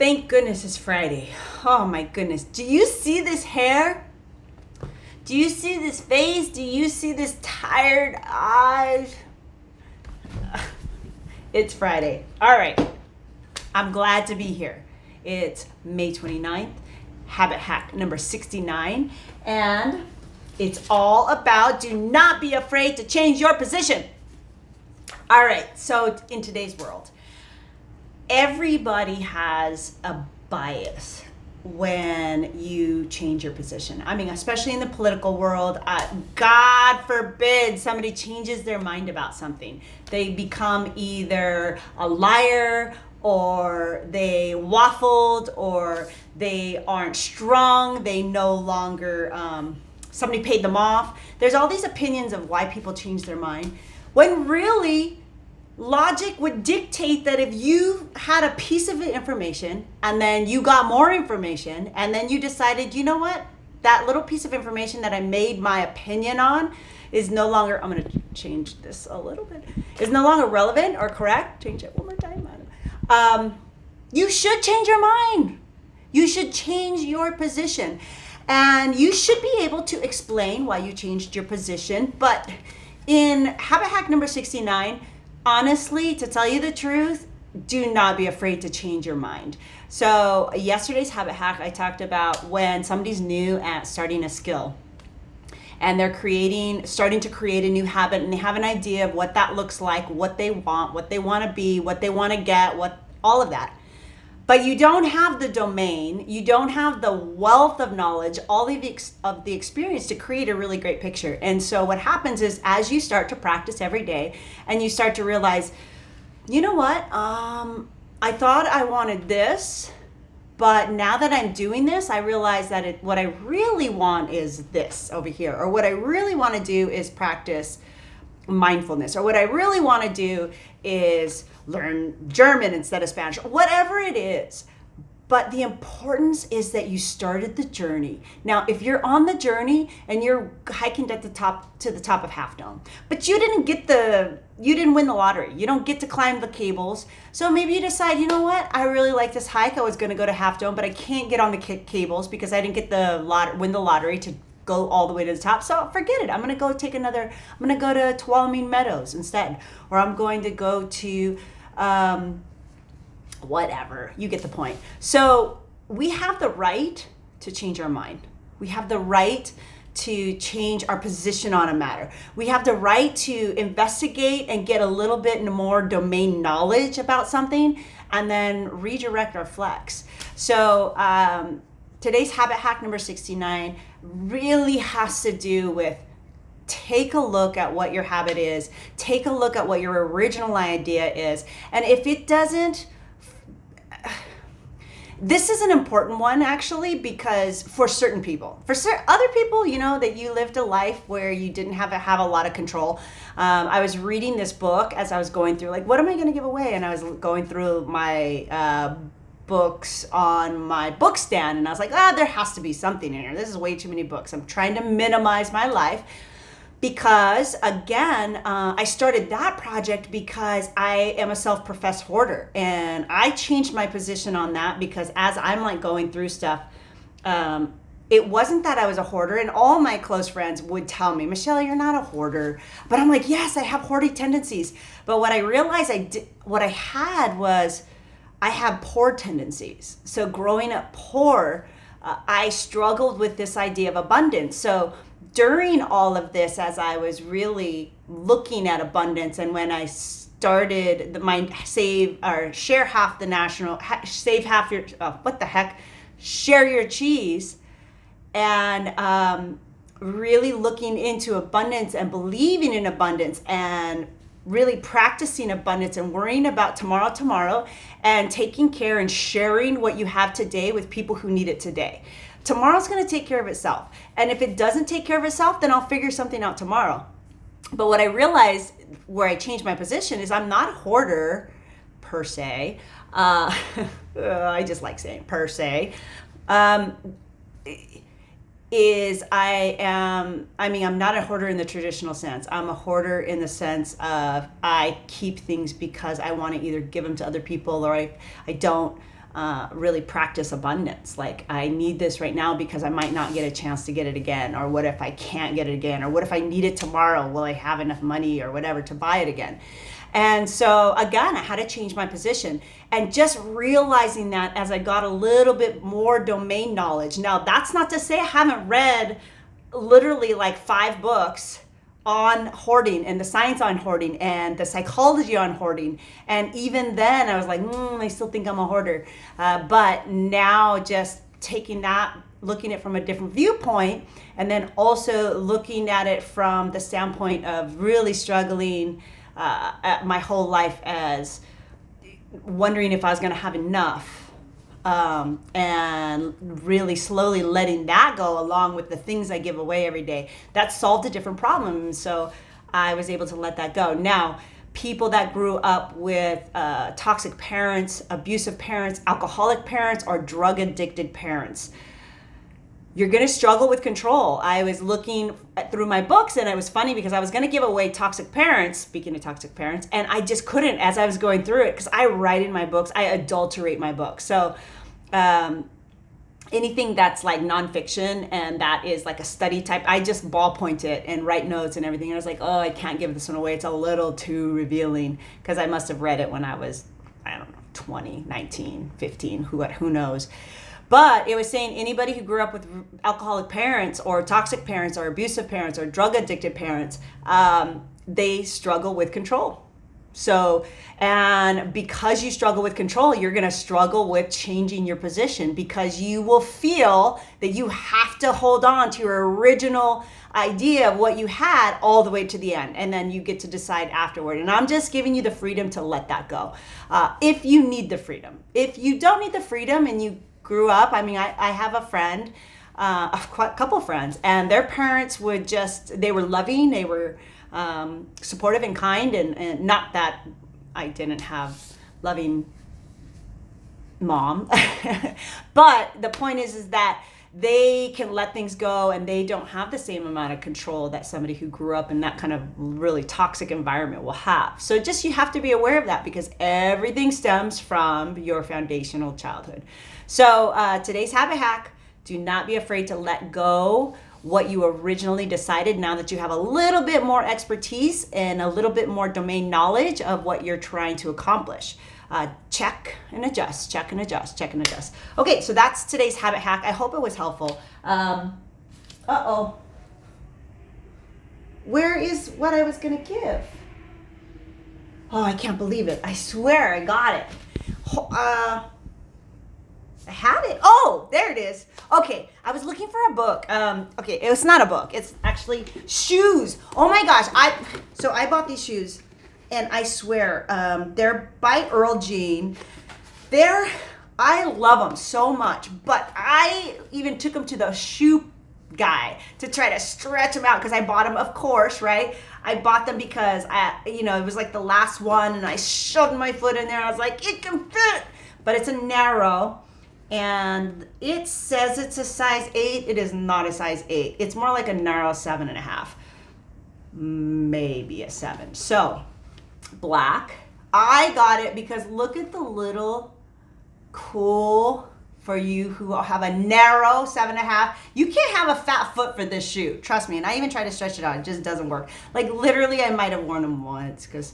Thank goodness it's Friday. Oh my goodness. Do you see this hair? Do you see this face? Do you see this tired eyes? It's Friday. All right. I'm glad to be here. It's May 29th, habit hack number 69, and it's all about do not be afraid to change your position. All right, so in today's world, everybody has a bias when you change your position. I mean, especially in the political world, God forbid somebody changes their mind about something. They become either a liar or they waffled or they aren't strong. They no longer, somebody paid them off. There's all these opinions of why people change their mind when really logic would dictate that if you had a piece of information and then you got more information and then you decided, you know what, that little piece of information that I made my opinion on is no longer, I'm going to change this a little bit, is no longer relevant or correct. Change it one more time. You should change your mind. You should change your position. And you should be able to explain why you changed your position. But in habit hack number 69, honestly, to tell you the truth, do not be afraid to change your mind. So yesterday's habit hack, I talked about when somebody's new at starting a skill and they're starting to create a new habit, and they have an idea of what that looks like, what they want to be, what they want to get, all of that. But you don't have the domain, you don't have the wealth of knowledge, all of the experience to create a really great picture. And so what happens is as you start to practice every day and you start to realize, you know what, I thought I wanted this, but now that I'm doing this, I realize that what I really want is this over here, or what I really want to do is practice mindfulness, or what I really want to do is learn German instead of Spanish, whatever it is. But the importance is that you started the journey. Now, if you're on the journey and you're hiking to the top of Half Dome, but you didn't win the lottery. You don't get to climb the cables. So maybe you decide, you know what? I really like this hike. I was going to go to Half Dome, but I can't get on the cables because I didn't get win the lottery to go all the way to the top. So forget it. I'm going to go to Tuolumne Meadows instead, or I'm going to go to whatever. You get the point. So we have the right to change our mind. We have the right to change our position on a matter. We have the right to investigate and get a little bit more domain knowledge about something and then redirect our flex. So today's habit hack number 69 really has to do with take a look at what your habit is, take a look at what your original idea is, and if it doesn't, this is an important one actually, because for certain people, other people, you know, that you lived a life where you didn't have a lot of control. I was reading this book as I was going through, like, what am I going to give away? And I was going through my books on my book stand, and I was like, there has to be something in here. This is way too many books. I'm trying to minimize my life. Because again, I started that project because I am a self-professed hoarder, and I changed my position on that because as I'm like going through stuff, it wasn't that I was a hoarder, and all my close friends would tell me, Michelle, you're not a hoarder. But I'm like, yes, I have hoarding tendencies. But what I realized I had poor tendencies. So growing up poor, I struggled with this idea of abundance. So during all of this, as I was really looking at abundance, and when I started share half the national, save half your, share your cheese, and really looking into abundance and believing in abundance and really practicing abundance and worrying about tomorrow, and taking care and sharing what you have today with people who need it today. Tomorrow's going to take care of itself. And if it doesn't take care of itself, then I'll figure something out tomorrow. But what I realized where I changed my position is I'm not a hoarder per se. I just like saying per se. I'm not a hoarder in the traditional sense. I'm a hoarder in the sense of I keep things because I want to either give them to other people or I don't really practice abundance. Like, I need this right now because I might not get a chance to get it again. Or what if I can't get it again? Or what if I need it tomorrow? Will I have enough money or whatever to buy it again? And so again, I had to change my position, and just realizing that as I got a little bit more domain knowledge. Now, that's not to say I haven't read literally like 5 books on hoarding and the science on hoarding and the psychology on hoarding. And even then I was like, I still think I'm a hoarder. But now just taking that, looking at it from a different viewpoint, and then also looking at it from the standpoint of really struggling at my whole life as wondering if I was going to have enough, and really slowly letting that go along with the things I give away every day. That solved a different problem. So I was able to let that go. Now, people that grew up with toxic parents, abusive parents, alcoholic parents, or drug addicted parents, you're going to struggle with control. I was looking through my books, and it was funny because I was going to give away toxic parents, speaking of toxic parents, and I just couldn't as I was going through it, because I write in my books, I adulterate my books. So anything that's like nonfiction and that is like a study type, I just ballpoint it and write notes and everything. And I was like, oh, I can't give this one away. It's a little too revealing, because I must have read it when I was, I don't know, 20, 19, 15, who knows. But it was saying anybody who grew up with alcoholic parents or toxic parents or abusive parents or drug addicted parents, they struggle with control. So, and because you struggle with control, you're going to struggle with changing your position, because you will feel that you have to hold on to your original idea of what you had all the way to the end. And then you get to decide afterward. And I'm just giving you the freedom to let that go. If you need the freedom. If you don't need the freedom and you grew up, I mean, I have a friend, a couple friends, and their parents would just, they were loving, they were supportive and kind, and not that I didn't have loving mom, but the point is that they can let things go, and they don't have the same amount of control that somebody who grew up in that kind of really toxic environment will have. So just, you have to be aware of that, because everything stems from your foundational childhood. So today's habit hack: do not be afraid to let go what you originally decided, now that you have a little bit more expertise and a little bit more domain knowledge of what you're trying to accomplish. Check and adjust, check and adjust, check and adjust. Okay, so that's today's habit hack. I hope it was helpful. Where is what I was gonna give? Oh, I can't believe it. I swear I got it. I had it. Oh, there it is. Okay, I was looking for a book. Okay, it's not a book. It's actually shoes. Oh my gosh. I bought these shoes, and I swear, they're by Earl Jean. I love them so much, but I even took them to the shoe guy to try to stretch them out, because I bought them, of course, right? I bought them because it was like the last one, and I shoved my foot in there. I was like, it can fit, but it's a narrow. And it says it's a size 8. It is not a size 8. It's more like a narrow 7.5. Maybe a 7. So, black. I got it because look at the little cool, for you who have a narrow 7.5. You can't have a fat foot for this shoe. Trust me. And I even tried to stretch it out. It just doesn't work. Like, literally, I might have worn them once because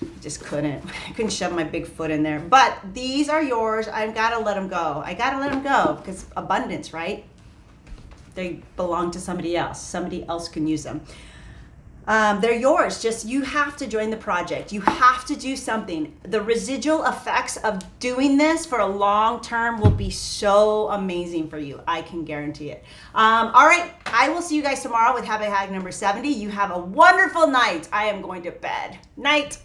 I just couldn't. I couldn't shove my big foot in there. But these are yours. I've got to let them go. I got to let them go, because abundance, right? They belong to somebody else. Somebody else can use them. They're yours. Just, you have to join the project. You have to do something. The residual effects of doing this for a long term will be so amazing for you. I can guarantee it. All right. I will see you guys tomorrow with habit hack number 70. You have a wonderful night. I am going to bed. Night.